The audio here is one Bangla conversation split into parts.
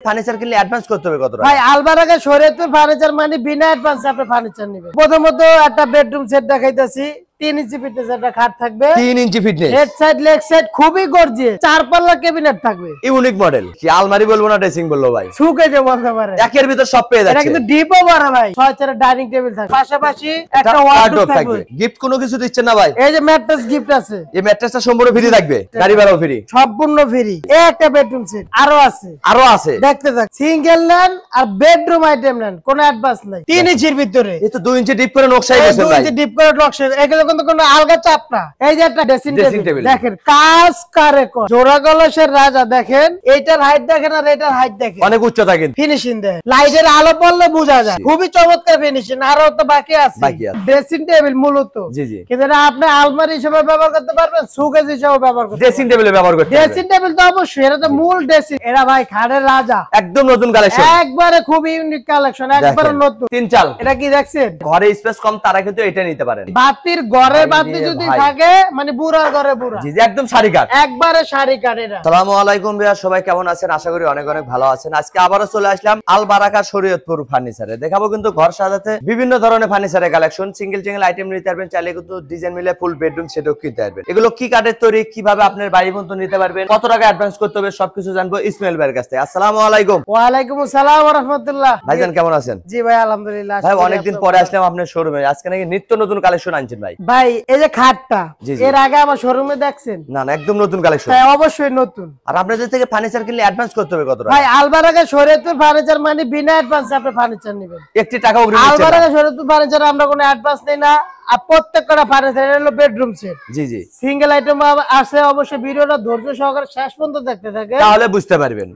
ফার্নিচার কিনলে অ্যাডভান্স করতে হবে কত টাকা? ভাই আলবারাকে শরীয়তপুর ফার্নিচার মানে বিনা অ্যাডভান্স আপনি ফার্নিচার নেবেন। প্রথমত একটা বেডরুম সেট দেখাইতাছি। 3 ইঞ্চি ফিটনেস একটা খাট থাকবে। 3 ইঞ্চি fitness, head side leg side খুবই গর্জিয়াস। 4 পাল্লা ক্যাবিনেট থাকবে। Unique model. কি আলমারি বলবো না ড্রেসিং বলবো ভাই? সুকে যে বলতে পারে। একের ভিতর সব পেয়ে যাচ্ছে। এটা কিন্তু ডিপও বড় ভাই। 6 ডাইনিং টেবিল থাকবে। পাশাপাশি একটা ওয়ার্ডরোব থাকবে। গিফট কোনো কিছু দিচ্ছেন না ভাই? এই যে ম্যাট্রেস গিফট আছে। এই ম্যাট্রেসটা সম্পূর্ণ ফ্রি থাকবে, গাড়ি ভাড়াও ফ্রি, সম্পূর্ণ ফ্রি। একটা বেডরুম সেট আরো আছে। দেখতে থাক। সিঙ্গেল নেন আর বেডরুম আইটেম নেন, কোনো অ্যাডভান্স নাই। 3 ইঞ্চির ভিতরে। এই তো 2 ইঞ্চি ডিপ করে নকশাই করেছেন ভাই। 2 ইঞ্চি ডিপ করে নকশা। এগুলো কিন্তু কোনো আলগা চাপ না। এই যে একটা ড্রেসিং টেবিল দেখেন, কাজ কারে কর। জোড়া গলসের রাজা দেখেন। এইটার হাইট দেখেন আর এটার হাইট দেখেন, অনেক উচ্চতা কিন্তু। ফিনিশিং দেখেন, লাইটের আলো পড়লে বোঝা যায়। খুবই চমৎকার ফিনিশিং। আরো তো বাকি আছে। ড্রেসিং টেবিল মূলত জি জি, কিন্তু এটা আপনি আলমারি হিসেবে ব্যবহার করতে পারবেন, সুকেস হিসেবে ব্যবহার করতে পারবেন। ড্রেসিং টেবিলে ব্যবহার করতে পারবেন। ড্রেসিং টেবিল তো অবশ্যই, এটা তো মূল ড্রেসিং। এরা ভাই খাটের রাজা, একদম নতুন কালেকশন, একবারে খুব ইউনিক কালেকশন, একবারে নতুন। 3 চাল। এটা কি দেখছেন? ঘরে স্পেস কম, তারা কিন্তু এটা নিতে পারেন। বাতির ঘরে বাতি যদি থাকে মানে বুড়ার ঘরে বুড়া। জি জি, একদম শাড়ি কাট, একবারে শাড়ি কাট। এটা আসসালামু আলাইকুম ভাইয়া, সবাই কেমন আছেন? আশা করি অনেক অনেক ভালো আছেন। আজকে আবারো চলে আসলাম আল বারাকা শরীয়তপুর ফার্নিচারে। দেখাবো কিন্তু ঘর সাজাতে বিভিন্ন ধরনের ফার্নিচারের কালেকশন। সিঙ্গেল আইটেম নিতে পারবেন, চাইলে কিন্তু ডিজাইন মিলে ফুল বেডরুম সেটও কিনতে পারবেন। এগুলো কি কাঠের তৈরি, কিভাবে আপনার বাড়ি পর্যন্ত নিতে পারবেন, কত টাকা অ্যাডভান্স করতে হবে, সবকিছু জানবো ইসমাইল ভাইয়ের কাছ থেকে। আসসালামু আলাইকুম। ওয়া আলাইকুম আসসালাম ওয়া রাহমাতুল্লাহ। ভাইজান কেমন আছেন? জি ভাই আলহামদুলিল্লাহ। ভাই অনেকদিন পরে আসলাম আপনার শোরুমে, আজকে নাকি নিত্য নতুন কালেকশন আনছেন ভাই? ভাই এই যে খাটটা এর আগে আমার শোরুমে দেখছেন? না না, একদম নতুন কালেকশন। হ্যাঁ অবশ্যই নতুন। আর আপনাদের থেকে ফার্নিচার কিনলে অ্যাডভান্স করতে হবে কত টাকা? ভাই আলবারাকে শরীয়তপুর ফার্নিচার মানে বিনা অ্যাডভান্স আপনি ফার্নিচার নেবেন। একটি টাকা অগ্রিম দিচ্ছেন না? আলবারাকে শরীয়তপুর ফার্নিচার আমরা কোনো অ্যাডভান্স নেই না। আর প্রত্যেকটা ফার্নিচার হলো বেডরুম সেট। জি জি, সিঙ্গেল আইটেম আছে। অবশ্যই ভিডিওটা ধৈর্য সহকারে শেষ পর্যন্ত দেখতে থাকেন, তাহলে বুঝতে পারবেন।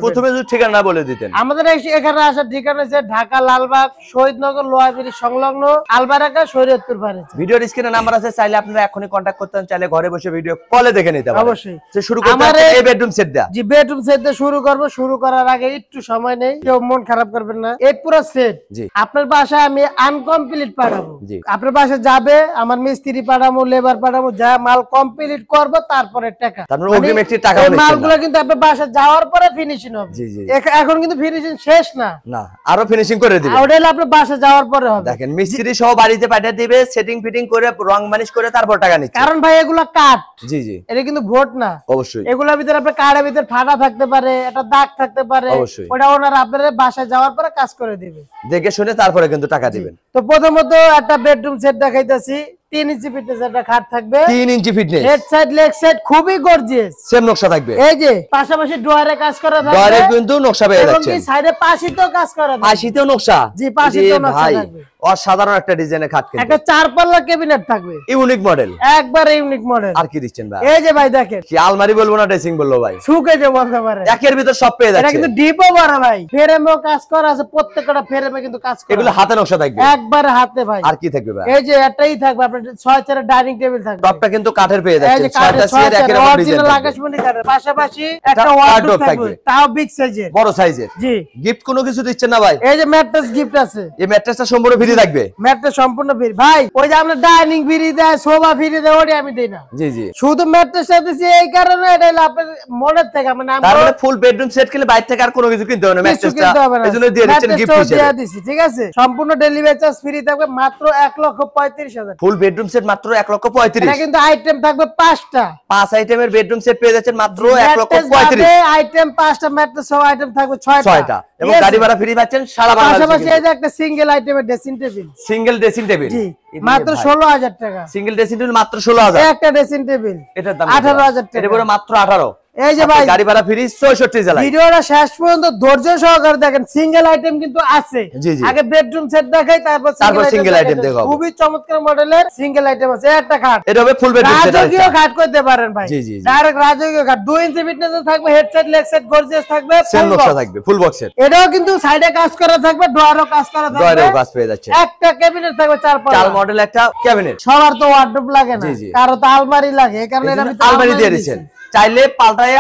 প্রথমে যদি ঠিকানা বলে দিতেন। আমাদের এখানে আসার ঠিকানা হচ্ছে ঢাকা লালবাগ শহীদনগর লোহাগড়ি সংলগ্ন আলবারাকা শরীয়তপুর ফার্নিচার। ভিডিওর স্ক্রিনে নাম্বার আছে, চাইলে আপনারা এখনই কন্টাক্ট করতে পারেন, চাইলে ঘরে বসে ভিডিও কলে দেখে নিতে পারেন। অবশ্যই। শুরু করতে হবে এই বেডরুম সেট দেয়া। জি বেডরুম সেট দিয়ে শুরু করব। শুরু করার আগে একটু সময় নেই, কেউ মন খারাপ করবেন না। এই পুরো সেট আপনার বাসায় আমি আনকমপ্লিট পাঠাবো। আপনার বাসায় যাবে, আমার মিস্ত্রি পাঠাবো, লেবার পাঠাবো, যা মাল কমপ্লিট করব তারপরে টাকা। তারপর অগ্রিম একটি টাকা এই মালগুলো কিন্তু আপনার বাসায় যাওয়ার পরে ফিনিশিং হবে। জি জি, এখন কিন্তু ফিনিশিং শেষ না, না আরো ফিনিশিং করে দিবেন। ওটা হলো আপনার বাসায় যাওয়ার পরে হবে। দেখেন মিস্ত্রি সহ বাড়িতে পাঠিয়ে দিবে, সেটিং ফিটিং করে রং মানিশ করে তারপর টাকা নিচ্ছে। কারণ ভাই এগুলো কাঠ। জি জি, এটা কিন্তু ভোট না। অবশ্যই এগুলোর ভিতরে আপনার কাঠের ভিতরে ফাটা থাকতে পারে, একটা দাগ থাকতে পারে। ওটা ওনারা আপনার বাসায় যাওয়ার পরে কাজ করে দিবে, দেখে শুনে তারপরে কিন্তু টাকা দিবেন। তো প্রথমত একটা বেডরুম সেট দেখাইতাছি। 3 ইঞ্চি ফিটনেস একটা খাট থাকবে। 3 ইঞ্চি fitness, head side leg side খুবই গর্জিয়াস। সেম নকশা থাকবে। এই যে পাশাপাশি ডয়ারে কাজ করা থাকবে। ডয়ারে কিন্তু নকশা পেয়ে যাচ্ছে। এবং কি সাইডে পাশিতেও কাজ করা থাকবে। পাশিতেও নকশা? জি পাশিতেও নকশা থাকবে। অসাধারণ একটা ডিজাইনের খাট, কিন্তু একটা 4 পাল্লা ক্যাবিনেট থাকবে, ইউনিক মডেল, একবারে ইউনিক মডেল। আর কি দিচ্ছেন ভাই? এই যে ভাই দেখেন, কি আলমারি বলবো না ড্রেসিং বলবো ভাই? সুকে যে বলতে পারে। একের ভিতর সব পেয়ে যাচ্ছে। এটা কিন্তু ডিপও বড় ভাই, ফ্রেমও কাজ করা আছে, প্রত্যেকটা ফ্রেমে কিন্তু কাজ করা। এগুলো হাতে নকশা থাকবে, একবারে হাতে ভাই। আর কি থাকবে ভাই? এই যে একটাই থাকবে আপনার 6 ডাইনিং টেবিল থাকবে। টপটা কিন্তু কাঠের পেয়ে যাচ্ছে, 6টা চেয়ার একের উপর ডিজাইন থাকবে। আকাশমণি কাঠের পাশাপাশি একটা ওয়ার্ডরোব থাকবে, তাও বিগ সাইজের, বড় সাইজের। জি। গিফট কোনো কিছু দিচ্ছেন না ভাই? এই যে ম্যাট্রেস গিফট আছে। এই ম্যাট্রেসটা সম্পূর্ণ ফ্রি থাকবে। ম্যাট্রেস সম্পূর্ণ ফ্রি ভাই। ওই যে আমরা ডাইনিং ফ্রি দেয়, সোফা ফ্রি দেয়, ওটা আমি দেই না। জি জি, শুধু ম্যাট্রেসটা দিছি এই কারণে, এটা হলো আপনার মনের থেকে মানে তার মানে ফুল বেডরুম সেট কিনলে বাইরে থেকে আর কোনো কিছু কিনতে হবে না, ম্যাট্রেসটা এজন্য দিয়ে দিচ্ছেন গিফট হিসেবে। দিয়ে দিছি, ঠিক আছে। সম্পূর্ণ ডেলিভারি চার্জ ফ্রি থাকবে, মাত্র 1,35,000। ফুল বেডরুম সেট মাত্র 1,35,000। এটা কিন্তু আইটেম থাকবে 5টা। 5 আইটেমের বেডরুম সেট পেয়ে যাচ্ছেন মাত্র 1,35,000। আইটেম 5টা, ম্যাট্রেস সহ আইটেম থাকবে 6টা, এবং গাড়ি ভাড়া ফ্রি পাচ্ছেন সারা বাংলাদেশে। পাশাপাশি এই যে একটা সিঙ্গেল আইটেমের dressing table, single dressing table, জি মাত্র 16,000 টাকা। সিঙ্গেল ড্রেসিং টেবিল মাত্র 16,000। একটা ড্রেসিং টেবিল এটার দাম 18,000 টাকা। এটা পুরো মাত্র 18। এই যে ভাই গাড়ি ভাড়া ফ্রি 64 জেলা। ভিডিওটা শেষ পর্যন্ত ধৈর্য সহকারে দেখেন। সিঙ্গেল আইটেম কিন্তু আছে। আগে বেডরুম সেট দেখাই, তারপর সিঙ্গেল আইটেম দেখাবো। খুবই চমৎকার মডেলের সিঙ্গেল আইটেম আছে। একটা খাট, এটা হবে ফুল বেডরুম সেট। রাজকীয় খাট করতে পারেন ভাই, ডাইরেক্ট রাজকীয় খাট। 2 ইঞ্চি ফিটনেস থাকবে, head side leg side gorgeous থাকবে, সেম নকশা থাকবে, ফুল বক্সের। এটাও কিন্তু সাইডে কাজ করা থাকবে, ডয়ারও কাজ করা থাকবে, ডয়ারও কাজ পেয়ে যাচ্ছে। একটা ক্যাবিনেট থাকবে 4 পাল্লা। 4 মডেল একটা ক্যাবিনেট। সবার তো ওয়ার্ডরোব লাগে না, কারো তো আলমারি লাগে, এই কারণে এটা আলমারি দিয়ে দিয়েছেন। চাইলে পাল্টায়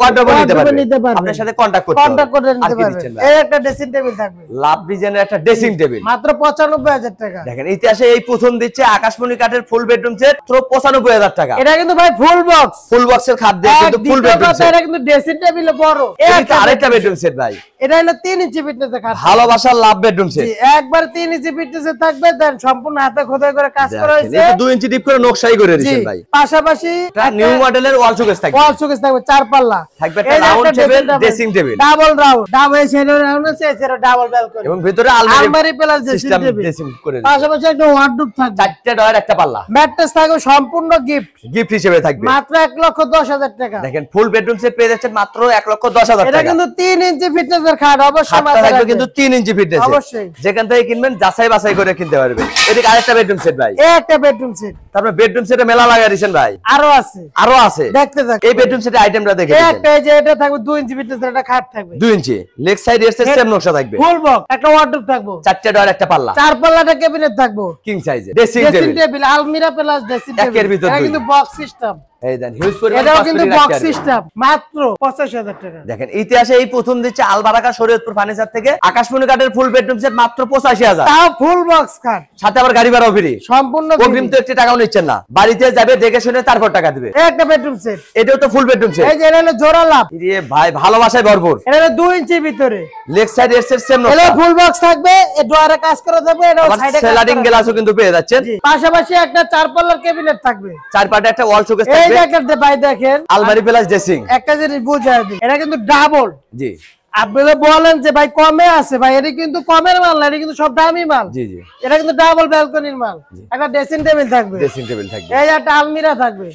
ওয়ার্ডরোব নিতে পারবে আপনার সাথে কন্টাক্ট করতে নিতে পারবেন। এই একটা ড্রেসিং টেবিল থাকবে, লাভ ডিজাইনের একটা ড্রেসিং টেবিল মাত্র 95,000 টাকা। দেখেন ইতিহাসে এই প্রথম দিচ্ছে আকাশমণি কাঠের ফুল বেডরুম সেট মাত্র 95,000 টাকা। এটা কিন্তু ভাই ফুল বক্সের খাদ্য, কিন্তু ফুল বেডরুম সেট। এটা কিন্তু ড্রেসিং টেবিলে বড়। এটা আরেকটা বেডরুম সেট ভাই, এটা হলো 3 ইঞ্চি ফিটনেসের খাট, ভালোবাসার লাভ বেডরুম সেট। একবার 3 ইঞ্চি ফিটনেসে থাকবে, দেন সম্পূর্ণ হাতে খোদাই করে কাজ করা হয়েছে। এটা 2 ইঞ্চি ডিপ করে নকশাই করে দিয়েছেন ভাই। পাশাপাশি এটা নিউ মডেলের ওয়াল শোকেস থাকবে, 4 পাল্লা থাকবে, একটা round table dressing table, double round আছে, এছাড়া ডাবল ব্যালকনি এবং ভিতরে আলমারি প্লাস সিস্টেম ড্রেসিং করে দিয়েছে। পাশাপাশি একটা ওয়ার্ডরোব থাকবে, 4টা ডয়ার একটা পাল্লা, ম্যাট্রেস থাকবে সম্পূর্ণ গিফট হিসেবে থাকবে, মাত্র 1,10,000 টাকা। দেখেন ফুল বেডরুম সেট পেয়ে যাচ্ছেন মাত্র 1,10,000 টাকা। এটা কিন্তু 3 ইঞ্চি ফিটনেসের খাট, অবশ্যই মাথা রাখবে, কিন্তু 3 ইঞ্চি ফিটনেস, অবশ্যই যেখান থেকে কিনবেন যাচাই বাছাই করে কিনতে পারবেন। এদিকে আরেকটা বেডরুম সেট ভাই, এই একটা বেডরুম সেট, তারপরে বেডরুম সেটে মেলা লাগাই দিয়েছেন ভাই, আরো আছে দেখতে থাকুন। এই বেডরুম সেটে আইটেমটা দেখে এই একটা, যে এটা থাকবে 2 ইঞ্চি ফিটনেসের একটা খাট থাকবে, 2 ইঞ্চি লেগ সাইড এর সেম নকশা থাকবে, ফুল বক্স, একটা ওয়ার্ডরোব থাকবে, 4টা ডয়ার একটা পাল্লা, 4 পাল্লাটা ক্যাবিনেট থাকবে, কিং সাইজে ড্রেসিং টেবিল, আলমিরা প্লাস ড্রেসিং টেবিল। একের ভিতর এটা কিন্তু বক্স সিস্টেম, এই দেন হিউজ পরিমাণ, এটাও কিন্তু বক্স সিস্টেম, মাত্র 85,000 টাকা। দেখেন ইতিহাসে এই প্রথম দিচ্ছে আলবারাকা শরীয়তপুর ফার্নিচার থেকে আকাশমণি কাঠের ফুল বেডরুম সেট মাত্র 85,000, তাও ফুল বক্স খাট, সাথে আবার গাড়ি ভাড়াও ফ্রি, সম্পূর্ণ অগ্রিম তো 1 টাকাও নিচ্ছেন না, বাড়িতে যাবে দেখে শুনে তারপর টাকা দিবে। এই একটা বেডরুম সেট, এটাও তো ফুল বেডরুম সেট, এই যে এটা হলো জোড়া লাভ, এ ভাই ভালোবাসায় ভরপুর, এটা হলো 2 ইঞ্চির ভিতরে, লেগ সাইড এর সেম এটা নকশা, ফুল বক্স থাকবে, এই ডোরে কাজ করা থাকবে, এটা সাইডে স্লাইডিং গ্লাসও কিন্তু পেয়ে যাচ্ছেন। পাশাপাশি একটা 4 পাল্লার ক্যাবিনেট থাকবে, 4 পাটে একটা ওয়াল শোকেস এই থাকবে, দেখেন ভাই, দেখেন আলমারি প্লাস ড্রেসিং। একটা জিনিস বুঝাই দিই, এটা কিন্তু ডাবল। জি, আপনারা বলেন যে ভাই কমে আছে, ভাই এটা কিন্তু কমের মাল না, এটা কিন্তু সব দামি মাল। জি, এটা কিন্তু ডাবল ব্যালকনির মাল। একটা ড্রেসিং টেবিল থাকবে, এই একটা আলমিরা থাকবে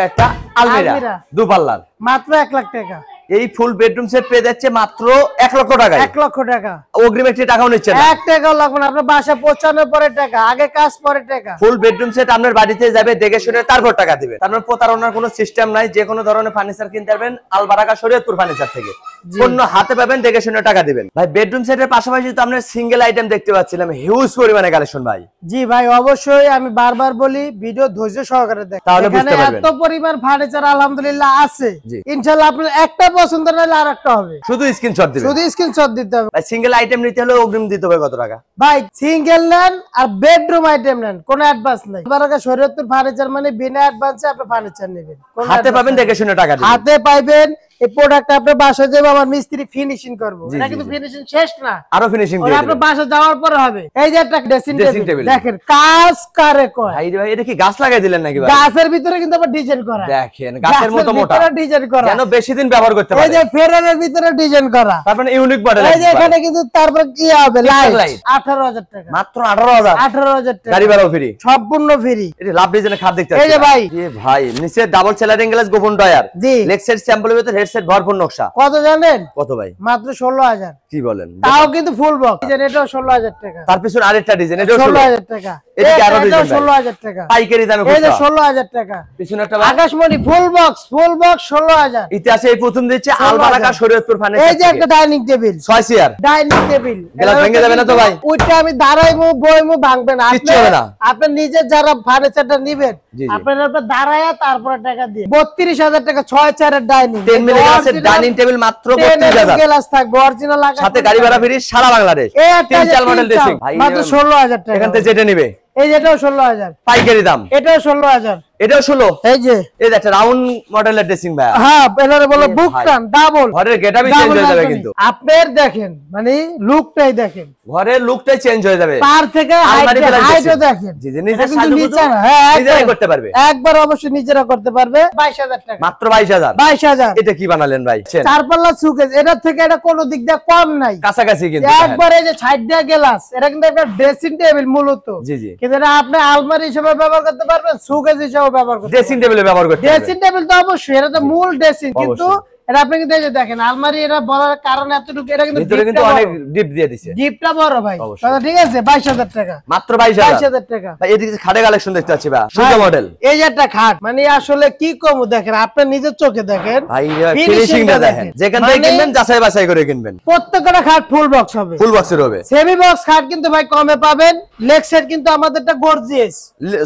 একটা আলমিরা দুপাল্লার, মাত্র 1 লাখ টাকা। এই ফুল বেডরুম সেট পেয়ে যাচ্ছে মাত্র 1 লক্ষ টাকা, 1 লক্ষ টাকা, অগ্রিম 1 টাকাও নিচ্ছেন না, 1 টাকাও লাগবে না, আপনার বাসা পৌঁছানোর পরে টাকা, আগে কাজ পরে টাকা। ফুল বেডরুম সেট আপনার বাড়িতে যাবে দেখে শুনে তারপর টাকা দিবেন। তারপর প্রতারণার কোনো সিস্টেম নাই, যে কোনো ধরনের ফার্নিচার কিনতে পারবেন আলবারাকা শরীয়তপুর ফার্নিচার থেকে, পণ্য হাতে পাবেন দেখে শুনে টাকা দিবেন। ভাই বেডরুম সেটের পাশাপাশি তো আমরা সিঙ্গেল আইটেম দেখতে পাচ্ছিলাম, হিউজ পরিমাণে কালেকশন ভাই। জি ভাই, অবশ্যই আমি বারবার বলি ভিডিও ধৈর্য সহকারে দেখেন, তাহলে বুঝতে পারবেন। এত পরিমাণ ফার্নিচার আলহামদুলিল্লাহ আছে, ইনশাআল্লাহ আপনার একটা পছন্দ হলে আরেকটা হবে, শুধু স্ক্রিনশট দিবেন, শুধু স্ক্রিনশট দিতে হবে। ভাই সিঙ্গেল আইটেম নিতে হলে অগ্রিম দিতে হবে কত টাকা? ভাই সিঙ্গেল নেন আর বেডরুম আইটেম নেন, কোনো অ্যাডভান্স নাই। বারাকা শরীয়তপুর ফার্নিচার মানে বিনা অ্যাডভান্সে আপনি ফার্নিচার নেবেন, হাতে পাবেন দেখে শুনে টাকা দিবেন, হাতে পাইবেন। এই প্রোডাক্ট আপনার বাসায় যাবে, আমার মিস্ত্রি ফিনিশিং করবো, এটা কিন্তু ফিনিশিং শেষ না, আরো ফিনিশিং ওটা আপনার বাসা যাওয়ার পরে হবে। এই যে একটা ড্রেসিং টেবিল দেখেন, কাজ কারে কয় ভাই, এটা কি গাছ লাগাই দিলেন নাকি ভাই? গাছের ভিতরে কিন্তু আবার ডিজাইন করা, দেখেন গাছের মতো মোটা ডিজাইন করা, যেন বেশি দিন ব্যবহার করতে পারে। এই যে ফেরারের ভিতরে ডিজাইন করা, তারপর ইউনিক মডেল, এই যে এখানে কিন্তু তারপর কি হবে, লাইট 18,000 টাকা, মাত্র 18,000 টাকা, গাড়ি ভাড়াও ফ্রি, সম্পূর্ণ ফ্রি। এটা লাভ ডিজাইনের খাট দেখতে এই যে ভাই, এই ভাই নিচে ডাবল স্লাইডিং গ্লাস গোপন ডয়ার, জি, লেগ সাইড স্যাম্পলের ভিতর হেডসেট ভরপুর নকশা, কত জানেন? কত ভাই? মাত্র 16,000। কি বলেন? তাও কিন্তু ফুল বক্স, এটাও 16,000 টাকা, তার পিছনে আরেকটা ডিজাইন, এটাও 16,000 টাকা, এদিকে আরো ডিজাইন 16,000 টাকা, পাইকারি দামে এই যে খুচরা 16,000 টাকা। পিছনে একটা আকাশমণি ফুল বক্স 16,000। ইতিহাসে এই প্রথম দিচ্ছে আলবারাকা শরীয়তপুর ফার্নিচার। এই যে একটা dining table, 6 chair dining table, glass ভেঙে যাবে না তো ভাই? ওইটা আমি দাঁড়াইমু বইমু, ভাঙবে না, কিচ্ছু হবে না। আপনি নিজে যারা ফার্নিচারটা নেবেন, জি, জি। আপনারা দাঁড়ায়া তারপরে টাকা দিয়ে 32,000 টাকা 6 চেয়ারের ডাইনিং, 10 মিলি গ্লাসের ডাইনিং টেবিল মাত্র 32,000, গ্লাস থাকবে অরিজিনাল, সাথে গাড়ি ভাড়া ফ্রি সারা বাংলাদেশ, এই একটা 3 মডেল ড্রেসিং মাত্র 16,000 টাকা। এখান থেকে যেটা নেবে, এই যেটাও 16,000 পাইকারি দাম, এটাও 16,000, এটাও 16। এই যে এই একটা রাউন্ড মডেলের ড্রেসিং ভাই, হ্যাঁ এটারে বলে বুক টান ডাবল, ঘরের গেটআপই চেঞ্জ হয়ে যাবে কিন্তু আপনার দেখেন, মানে লুকটাই দেখেন, ঘরের লুকটাই চেঞ্জ হয়ে যাবে, পার থেকে হাইটও দেখেন, জি জি, নিজের কিন্তু সাজুগুজু নিচে না, হ্যাঁ নিজেরাই করতে পারবে, একবার অবশ্যই নিজেরা করতে পারবে। 22,000 টাকা, মাত্র 22,000। 22,000। এটা কি বানালেন ভাই? 4 পাল্লা সুকেস, এটার থেকে এটা কোনো দিক দিয়ে কম নাই, কাছাকাছি কিন্তু একবার। এই যে সাইড দিয়ে গ্লাস, এটা কিন্তু একটা ড্রেসিং টেবিল মূলত, জি জি, কিন্তু এটা আপনি আলমারি হিসেবে ব্যবহার করতে পারবেন, সুকেস হিসেবে ব্যবহার করতে পারবেন, ড্রেসিং টেবিলে ব্যবহার করতে পারবেন। ড্রেসিং টেবিল তো অবশ্যই, এটা তো মূল ড্রেসিং, কিন্তু এটা আপনি কিন্তু এই যে দেখেন আলমারি, এটা বলার কারণে এতটুকু, এটা কিন্তু ভিতরে কিন্তু অনেক ডিপ দিয়ে দিয়েছে, ডিপটা বড় ভাই, ঠিক আছে। 22,000 টাকা, মাত্র 22,000 টাকা। ভাই এদিকে খাটে কালেকশন দেখতে পাচ্ছি ভাই, সুন্দর মডেল। এই যে একটা খাট, মানে আসলে কি কম দেখেন, আপনি নিজের চোখে দেখেন ভাই, ফিনিশিংটা দেখেন, যেখান থেকে কিনবেন যাচাই বাছাই করে কিনবেন। প্রত্যেকটা খাট ফুল বক্স হবে, ফুল বক্সের হবে, সেমি বক্স খাট কিন্তু ভাই কমে পাবেন। লেগ সাইড কিন্তু আমাদেরটা গর্জিয়াস,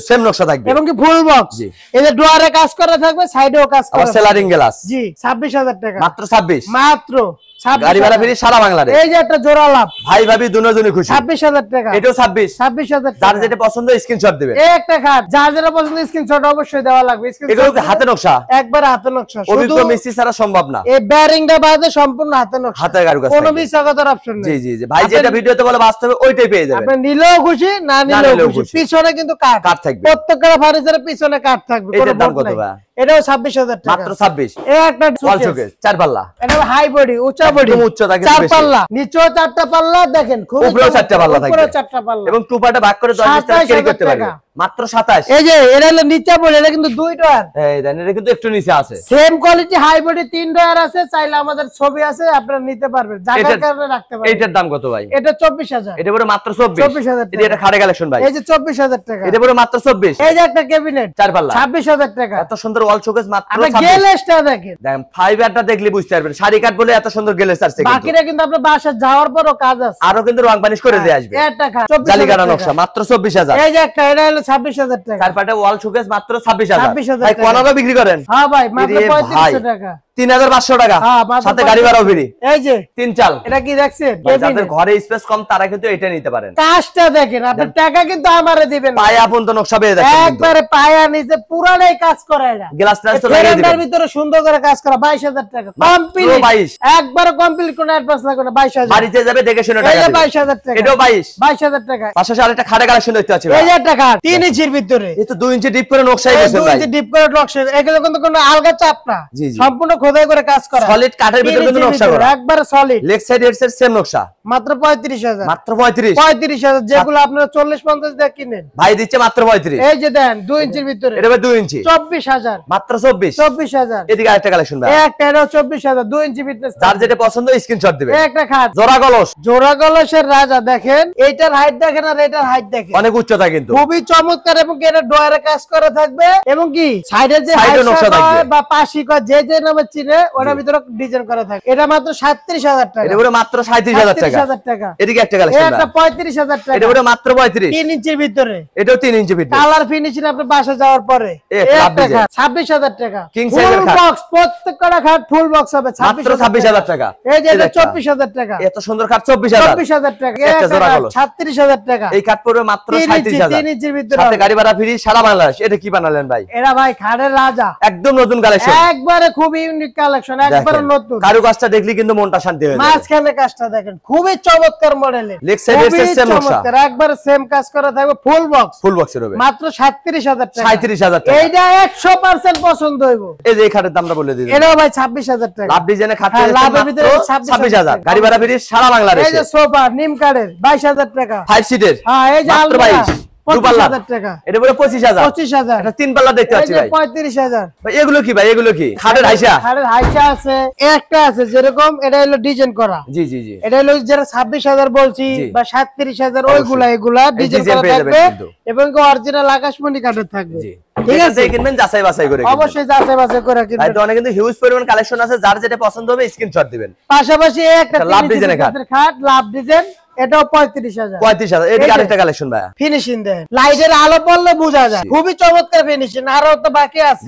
সেম নকশা থাকবে এবং কি ফুল বক্স, এই যে ডোয়ারে কাজ করা থাকবে, সাইডেও কাজ করা, আবার স্লাইডিং গ্লাস, জি 26,000 টাকা মাত্র 26 মাত্র গাড়ি ভাড়া ফ্রি সারা বাংলাদেশ। এই যে একটা জোড়া লাভ ভাই ভাবি দুজনই খুশি। 26000 টাকা। এটাও 26000 টাকা। যার যেটা পছন্দ স্ক্রিনশট দিবেন। এই একটা খাট যার যেটা পছন্দ স্ক্রিনশট অবশ্যই দেওয়া লাগবে। এগুলো কি হাতে নকশা? একবার হাতে নকশা, অভিজ্ঞ মিস্ত্রি ছাড়া সম্ভব না। এই বেয়ারিংটা বাদে সম্পূর্ণ হাতে নকশা, হাতের কারুকাজ, কোনো মিসাগতার অপশন নেই। জি জি জি ভাই যেটা ভিডিওতে বলে বাস্তবে ওইটাই পেয়ে যাবেন। আপনি নিলেও খুশি, না নিলেও খুশি। পিছনে কিন্তু কাট থাকবে, প্রত্যেকটা ফার্নিচারের পিছনে কাট থাকবে। এটার দাম কত ভাই? এটাও 26000 টাকা মাত্র 26। এই একটা ওয়াল শোকেস 4 পাল্লা, এটা হাই বডি উঁচা বডি, উচ্চতা 4 পাল্লা, নিচেও 4টা পাল্লা, দেখেন খুব উপরেও 4টা পাল্লা থাকবে, উপরেও 4টা পাল্লা এবং টুপাটা ভাগ করে 10 মিটার ক্যারি করতে পারবে। মাত্র 27। এই যে এটা হলো নিচে বডি, এটা কিন্তু 2 ডয়ার। এই দেন এটা কিন্তু একটু নিচে আছে। Same quality high body 3 drawer আছে, চাইলে আমাদের ছবি আছে, আপনারা নিতে পারবেন, জায়গার কারণে রাখতে পারবেন। এটার দাম কত ভাই? এটা 24000। এটা পুরো মাত্র 24000 টাকা। এটা খাড়ে কালেকশন ভাই, এই যে 24000 টাকা। এটা পুরো মাত্র 24। এই যে একটা ক্যাবিনেট 4 পাল্লা 26000 টাকা। এত সুন্দর ওয়াল শোকেস মাত্র 26। আপনি গ্লেসটা দেখেন, দেখেন ফাইবারটা দেখলে বুঝতে পারবেন শাড়ি কাট বলে এত সুন্দর গ্লেস আছে। বাকিটা কিন্তু আপনার বাসা যাওয়ার পরও কাজ আছে, আরো কিন্তু রং বানিশ করে দিয়ে আসবে। এটা টাকা জালিকাটা নকশা মাত্র 24000। এই যে একটা এটা হলো 26000 টাকা। চারপাটে ওয়াল শোকেস মাত্র 26000। 26000 ভাই কোনারও বিক্রি করেন? হ্যাঁ ভাই মাত্র 3500 টাকা। 3500 টাকা, হ্যাঁ, সাথে গাড়ি ভাড়াও ফ্রি। এই যে 3 চাল। এটা কি দেখছেন? যাদের ঘরে স্পেস কম তারা কিন্তু এটা নিতে পারেন। কাজটা দেখেন, আপনার টাকা কিন্তু আমারে দিবেন না। পায়া পর্যন্ত নকশা পেয়ে যাচ্ছেন, একবারে পায়া নিচে পুরাটাই কাজ করে। এটা গ্লাস ট্রান্সফার লাগিয়ে দিবেন। এর ভিতরে সুন্দর করে কাজ করা 22000 টাকা কমপ্লিট। 22 একবারে কমপ্লিট কোন অ্যাডভান্স লাগবে না। 22000 বাড়িতে যাবে দেখে শুনে টাকা এই যে দিবেন। 22000 টাকা। এটাও 22000 টাকা। পাশাপাশি আরেকটা খাড়ে কালেকশন দেখতে পাচ্ছি এই যে টাকা 3 ইঞ্চির ভিতরে, এই তো 2 ইঞ্চি ডিপ করে নকশাই গেছে 2 ভাই। ইঞ্চি ডিপ করে নকশা, এগুলো কিন্তু কোনো আলগা চাপ না, জি, জি। সম্পূর্ণ খোদাই করে কাজ করা, সলিড কাঠের ভিতরে কিন্তু নকশা করা, একবারে solid. Leg side head side same নকশা, মাত্র 35000। মাত্র 35। 35000, যেগুলো আপনারা 40-50 দিয়ে কিনেন ভাই দিচ্ছে মাত্র 35। এই যে দেন 2 ইঞ্চির ভিতরে, এটা ভাই 2 ইঞ্চি 24000 মাত্র 24। 24000। এদিকে আরেকটা কালেকশন ভাই, একটা এটাও 24000, 2 ইঞ্চি ফিটনেস। যার যেটা পছন্দ স্ক্রিনশট দিবেন। একটা খাট জোড়া গলস, জোড়া গলসের রাজা দেখেন, এইটার হাইট দেখেন আর এটার হাইট দেখেন, অনেক উচ্চতা কিন্তু খুবই চমৎকার। এবং এটা ডয়ারে কাজ করা থাকবে, এবং কি সাইডে যে সাইডে নকশা থাকবে বা পাশি কয় যে নামে চিনে ওটার ভিতরে ডিজাইন করা থাকে। এটা মাত্র 37000 টাকা। এটা পুরো মাত্র 37000 টাকা। 37000 টাকা। এদিকে একটা কালেকশন এটা 35000 টাকা। এটা পুরো মাত্র 35। 3 ইঞ্চির ভিতরে, এটাও 3 ইঞ্চি ফিট, কালার ফিনিশিং আপনি বাসা যাওয়ার পরে। একটা খাট 26000 টাকা। কিং সাইজের খাট, বক্স, প্রত্যেকটা খাট ফুল বক্স হবে মাত্র 26000 টাকা। এই যে এটা 24000 টাকা। এত সুন্দর খাট 24000। 24000 টাকা। একটা জোড়া গলস 36000 টাকা। এই খাট পড়বে মাত্র 37000। 3 ইঞ্চির ভিতরে, সাথে গাড়ি ভাড়া ফ্রি সারা বাংলাদেশ। এটা কি বানালেন ভাই? এরা ভাই খাটের রাজা, একদম নতুন কালেকশন, একবারে খুব ইউনিক কালেকশন, একবারে নতুন। কারুকাজটা দেখলে কিন্তু মনটা শান্তি হয়ে যায়। মাঝখানে কাজটা দেখেন, খুবই চমৎকার মডেলের, লেগ সাইড এর সেম নকশা, একবারে সেম কাজ করা থাকবে, ফুল বক্স। ফুল বক্সের হবে মাত্র 37000 টাকা। 37000 টাকা। এইটা 100% পছন্দ হইব। এই যে এই খাটের দামটা বলে দিই, এটাও ভাই 26000 টাকা। লাভ ডিজাইনে খাট হ্যাঁ, পেয়েছেন লাভের মাত্র ভিতরে 26000। গাড়ি ভাড়া ফ্রি সারা বাংলাদেশে। এই যে সোফা নিম কাঠের 22000 টাকা। 5 সিটের, হ্যাঁ, এই যে মাত্র আলমারি 22। 2 টাকা। এটা পুরো 25000। 25000। এটা 3 পাল্লা দেখতে পাচ্ছি ভাই। 35000। ভাই এগুলো কি ভাই? এগুলো কি খাটের হাইসা? খাটের হাইসা আছে, একটা আছে যেরকম, এটা হলো ডিজাইন করা। জি জি জি, এটা হলো যারা 26000 বলছি বা 37000, ওইগুলা এগুলা ডিজাইন করা থাকবে, এবং অরিজিনাল আকাশমণি কাঠের থাকবে। জি, ঠিক আছে, কিনবেন যাচাই বাছাই করে, অবশ্যই যাচাই বাছাই করে কিনবেন। ভাই তো অনেক কিন্তু হিউজ পরিমাণ কালেকশন আছে, যার যেটা পছন্দ হবে স্ক্রিনশট দিবেন। পাশাপাশি একটা লাভ ডিজাইনের খাট, লাভ ডিজাইন, এটাও 35000। 35000। এদিকে আরেকটা কালেকশন ভাই, ফিনিশিং দেন, লাইটের আলো পড়লে বোঝা যায়, খুবই চমৎকার ফিনিশিং। আরো তো বাকি আছে।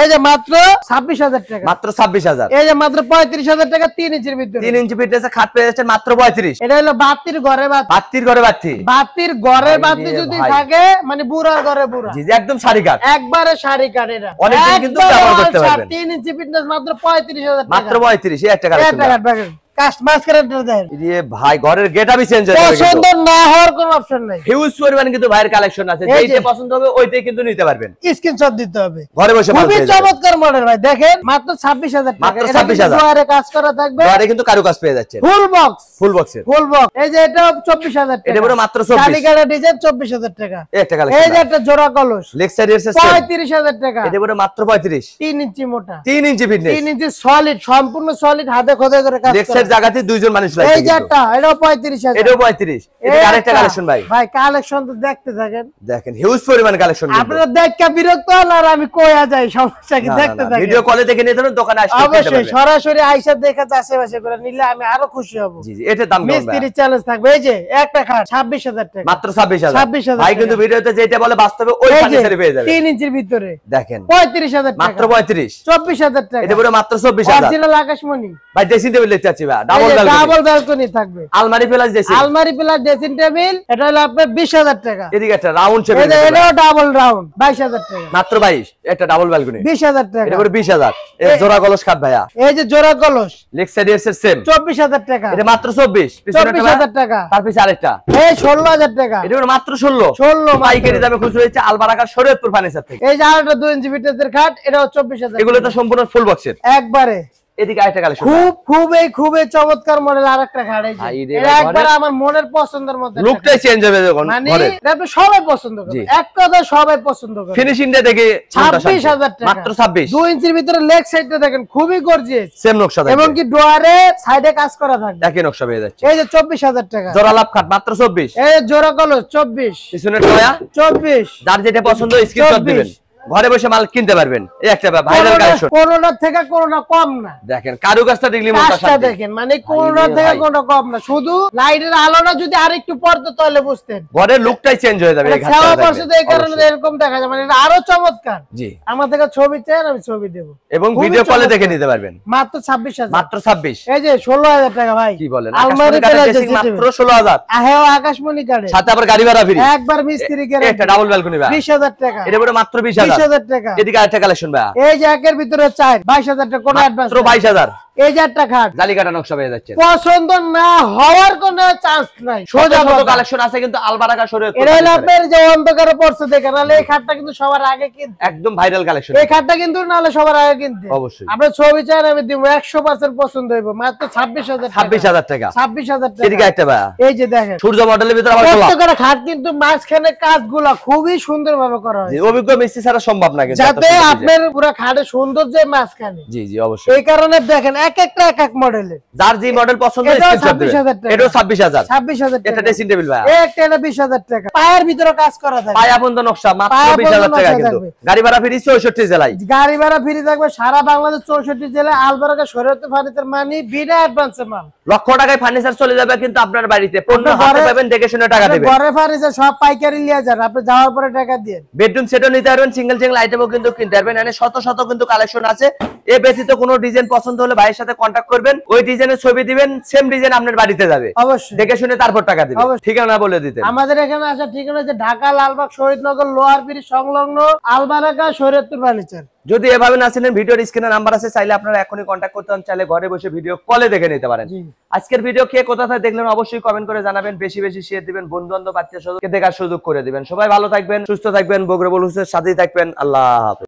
এই যে মাত্র 26000 টাকা, মাত্র 26000। এই যে মাত্র 35000 টাকা। 3 ইঞ্চির ভিতরে, 3 ইঞ্চি ফিটনেসে খাট পেয়ে যাচ্ছেন মাত্র 35। এটা হলো বাতির ঘরে বাতি, বাতির ঘরে বাতি, বাতির ঘরে বাতি যদি থাকে মানে বুড়ার ঘরে বুড়া। জি জি, একদম শাড়ি কাট, একবারে শাড়ি কাট। এটা অনেকদিন কিন্তু ব্যবহার করতে পারবেন। 3 ইঞ্চি ফিটনেস মাত্র 35000 টাকা। মাত্র 35। এই একটা কালেকশন কাস্টমাইজ করে দেন। এই ভাই ঘরের গেটআপই চেঞ্জ হয়ে যাবে, পছন্দ না হওয়ার কোনো অপশন নাই। হিউজ পরিমাণ কিন্তু ভাইয়ের কালেকশন আছে, যেটা পছন্দ হবে ওইটাই কিন্তু নিতে পারবেন। স্ক্রিনশট দিতে হবে, ঘরে বসে খুবই চমৎকার মডেল ভাই। দেখেন মাত্র 26000 টাকা। মাত্র 26000। দুয়ারে কাজ করা থাকবে, ঘরে কিন্তু কারুকাজ পেয়ে যাচ্ছে, ফুল বক্স, ফুল বক্সের। Full box. এই যে এটা 24000 টাকা। এটা পুরো মাত্র 24। কালিকাটা ডিজাইন 24000 টাকা। এই একটা কালেকশন। এই যে একটা জোড়া কলস, লেগ সাইড এর সেম 35000 টাকা। এটা পুরো মাত্র 35। 3 ইঞ্চি মোটা, 3 ইঞ্চি ফিটনেস, 3 ইঞ্চি সলিড, সম্পূর্ণ সলিড, হাতে খোদাই করে কাজ করা। লেগ সাইড একজনের জায়গাতে দুইজন মানুষ লাগবে। এই যে একটা এটাও 35,000, এটাও 35। এটা আরেকটা কালেকশন ভাই। ভাই কালেকশন তো দেখতে থাকেন, দেখেন হিউজ পরিমাণ কালেকশন। আপনারা দেখে বিরক্ত হন আর আমি কইয়া যাই, সমস্যা কি? দেখতে থাকেন, ভিডিও কলে দেখে নিতে পারেন, দোকানে আসলে অবশ্যই সরাসরি আইসা দেখে চাষে করে নিলে আমি আরো খুশি হব। জি জি, এটার দাম কেমন? মিস্ত্রি চ্যালেঞ্জ থাকবে। এই যে একটা খাট 26,000 টাকা, মাত্র 26,000। 26,000 ভাই কিন্তু ভিডিওতে যেটা বলে বাস্তবে ওই ফার্নিচারে পেয়ে যাবেন। 3 ইঞ্চির ভিতরে দেখেন 35,000 টাকা, মাত্র 35। 24,000 টাকা, এটা পুরো মাত্র 24,000। অরিজিনাল আকাশমণি ভাই ড্রেসিং টেবিল দেখতে চাচ্ছি ভাই, ডাবল ব্যালকনি থাকবে, আলমারি প্লাস ড্রেসিং, আলমারি প্লাস ড্রেসিং টেবিল। এটা হলো আপনার 20,000 টাকা। এদিকে একটা রাউন্ড শেপ, এটাও ডাবল রাউন্ড 22,000 টাকা, মাত্র 22। একটা ডাবল ব্যালকনি 20,000 টাকা, এটা পুরো 20,000। এর জোড়া কলস কাট ভাইয়া, এই যে জোড়া কলস লেগ সাইড এর সেম 24,000 টাকা, এটা মাত্র 24। পিছনে 24,000 টাকা, তার পিছে আরেকটা এই 16,000 টাকা, এটা পুরো মাত্র 16। পাইকারি দামে খুচরো হচ্ছে আলবারাকার শরীয়তপুর ফার্নিচার থেকে। এই যে আরেকটা 2 ইঞ্চি ফিটের খাট, এটাও 24,000। এগুলো তো সম্পূর্ণ ফুল বক্সের একবারে। এদিকে আরেকটা কালেকশন, খুবই চমৎকার মডেল আরেকটা খাট। এই যে এটা একবার আমার মনের পছন্দের মধ্যে, লুকটাই চেঞ্জ হবে যখন মানে এটা আপনি সবাই পছন্দ করবে, এক কথা সবাই পছন্দ করবে। ফিনিশিংটা দেখে 26,000 টাকা, মাত্র 26। 2 ইঞ্চির ভিতরে লেগ সাইডটা দেখেন খুবই গর্জিয়াস, সেম নকশা থাকবে, এবং কি ডোয়ারে সাইডে কাজ করা থাকবে, একই নকশা পেয়ে যাচ্ছে। এই যে 24,000 টাকা। জোড়া লাভ খাট মাত্র 24। এই জোড়া কলস 24, পিছনে টয়া 24। যার যেটা পছন্দ স্ক্রিনশট দিবেন, ঘরে বসে মাল কিনতে পারবেন। এই একটা ভাইরাল কালেকশন, কোনোটা থেকে কোনোটা কম না। দেখেন কারুকাজটা দেখলি মনটা কাজটা শান্তি। দেখেন, মানে কোনোটা থেকে কোনোটা কম না, শুধু লাইটের আলোটা যদি আরেকটু পড়তো তাহলে বুঝতেন, ঘরের লুকটাই চেঞ্জ হয়ে যাবে এই ঘাটটা সেবা দেখলে। পরিষদ এই কারণে এরকম দেখা যায়, মানে এটা আরো চমৎকার। জি, আমার থেকে ছবি চান আমি ছবি দেব, এবং খুবই ভিডিও কলে চমৎকার। দেখে নিতে পারবেন। মাত্র 26,000, মাত্র 26। এই যে 16,000 টাকা ভাই। কি বলেন, আলমারি আকাশমণি কাঠের প্লাস ড্রেসিং ড্রেসিং মাত্র 16,000। হ্যাঁ আকাশমণি কাটে, সাথে আবার গাড়ি ভাড়া ফ্রি, একবার মিস্ত্রি একটা গ্যারান্টি। ডাবল ব্যালকনি ভাই 20,000 টাকা, এটা পুরো মাত্র 20,000। 20,000 টাকা। এদিকে আরেকটা কালেকশন ভাই, এই যে একের ভিতরে 4 22,000 টাকা, কোনো অ্যাডভান্স মাত্র 22,000। এই যে একটা খাট জালিকাটা নকশা পেয়ে যাচ্ছে, পছন্দ না হওয়ার কোনো চান্স নাই, সোজা কথা। কালেকশন আছে কিন্তু আলবারাকা শরীয়তপুর এটা হলো আপনার যে অন্ধকারে পড়ছে দেখেন, নাহলে এই খাটটা কিন্তু সবার আগে কিনতে, একদম ভাইরাল কালেকশন। এই খাটটা কিন্তু নাহলে সবার আগে কিনতে অবশ্যই আপনার ছবি চান আমি দিব, 100% পছন্দ হইব। মাত্র 26,000 টাকা, 26,000 টাকা। 26,000 এদিকে টাকা। একটা ভাই, এই যে দেখেন সূর্য মডেলের ভিতরে আবার গোলাপ। প্রত্যেকটা খাট কিন্তু মাঝখানে কাজগুলা খুবই সুন্দরভাবে করা হয়, জি, অভিজ্ঞ মিস্ত্রি ছাড়া সম্ভব না কিন্তু যাতে আপনার পুরো খাটের সৌন্দর্য মাঝখানে। জি জি অবশ্যই। এই কারণে দেখেন এক একটা এক এক মডেলের, যার যে মডেল পছন্দ এটাও স্ক্রিনশট দিবেন। 26,000 টাকা। এটাও 26,000। 26,000 এটা টাকা। ড্রেসিং টেবিল ভাই, একটা এটা 20,000 টাকা, পায়ের ভিতরে কাজ করা থাকে, পায়া বন্ধ নকশা মাত্র পায়া বন্ধ 20,000 টাকা নকশা কিন্তু। থাকবে। গাড়ি ভাড়া ফ্রি 64 জেলায়। গাড়ি ভাড়া ফ্রি থাকবে সারা বাংলাদেশ 64 জেলায়। আলবারাকা শরীয়তপুর ফার্নিচার মানি বিনা অ্যাডভান্সে মাল, লক্ষ টাকায় ফার্নিচার চলে যাবে কিন্তু আপনার বাড়িতে পণ্য আপনার হাতে ঘরে- পাবেন, দেখে শুনে টাকা দিবেন। ঘরে ফার্নিচার সব পাইকারি নিয়ে যান, আপনি যাওয়ার পরে টাকা দিয়ে। বেডরুম সেটও নিতে পারবেন, সিঙ্গেল সিঙ্গেল আইটেমও কিন্তু কিনতে পারবেন। এখানে শত শত কিন্তু কালেকশন আছে। এ ব্যতীত কোনো ডিজাইন পছন্দ হলে ভাইয়ের সাথে কন্টাক্ট করবেন, ওই ডিজাইনের ছবি দিবেন, সেম ডিজাইন আপনার বাড়িতে যাবে, অবশ্যই দেখে শুনে তারপর টাকা দিবেন। অবশ্যই। ঠিকানা বলে দিতেন। আমাদের এখানে আসা ঠিকানা হচ্ছে ঢাকা লালবাগ শহীদনগর লোহার ব্রিজ সংলগ্ন আলবারাকা শরীয়তপুর ফার্নিচার। যদি এভাবে না চিনেন, ভিডিওর স্ক্রিনে নাম্বার আছে, চাইলে আপনারা এখনই কন্টাক্ট করতে পারেন, চাইলে ঘরে বসে ভিডিও কলে দেখে নিতে পারেন। জি। আজকের ভিডিও কে কোথা থেকে দেখলেন অবশ্যই কমেন্ট করে জানাবেন, বেশি বেশি শেয়ার দিবেন, বন্ধু বান্ধব আত্মীয় স্বজনকে দেখার সুযোগ করে দিবেন। সবাই ভালো থাকবেন, সুস্থ থাকবেন, বগুড়া বলুসের সাথেই থাকবেন। আল্লাহ হাফেজ।